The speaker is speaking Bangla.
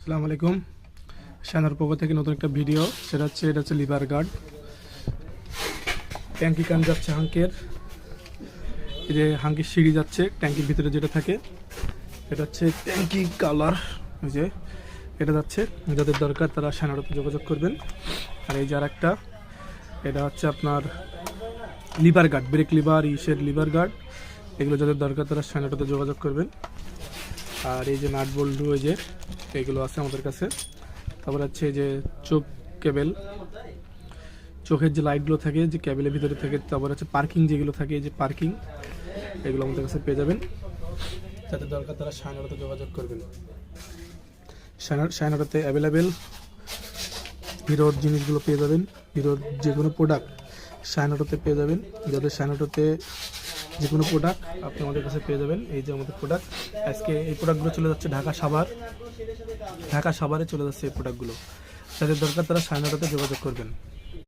আসসালামু আলাইকুম। শানার পক্ষ থেকে নতুন একটা ভিডিও, এটা হচ্ছে লিভার গার্ড। ট্যাঙ্কি কান যাচ্ছে হাঙ্কের, এই যে হাঙ্কির সিঁড়ি যাচ্ছে ট্যাঙ্কির ভিতরে যেটা থাকে, এটা হচ্ছে ট্যাঙ্কি কালার। ওই যে এটা যাচ্ছে, যাদের দরকার তারা শানারতে যোগাযোগ করবেন। আর এই যে আর একটা, এটা হচ্ছে আপনার লিভার গার্ড, ব্রেক লিভার, ইসের লিভার গার্ড। এগুলো যাদের দরকার তারা শানারতে যোগাযোগ করবেন। আর এই যে নাট বল্টু, এই যে এগুলো আছে আমাদের কাছে। তারপর হচ্ছে এই যে চোখ কেবেল, চোখের যে লাইটগুলো থাকে যে কেবেলের ভিতরে থাকে। তারপর হচ্ছে পার্কিং যেগুলো থাকে, এই যে পার্কিং, এগুলো আমাদের কাছে পেয়ে যাবেন। যাদের দরকার তারা শাইনারতে যোগাযোগ করবেন। শাইনারতে অ্যাভেলেবেল হিরোর জিনিসগুলো পেয়ে যাবেন। হিরোর যে কোনো প্রোডাক্ট শাইনারতে পেয়ে যাবেন। যাদের শাইনারতে যে কোনো প্রোডাক্ট আপনি আমাদের কাছে পেয়ে যাবেন। এই যে আমাদের প্রোডাক্ট, আজকে এই প্রোডাক্টগুলো চলে যাচ্ছে ঢাকা সাভারে চলে যাচ্ছে এই প্রোডাক্টগুলো। যাদের দরকার তারা শাইনারতে যোগাযোগ করবেন।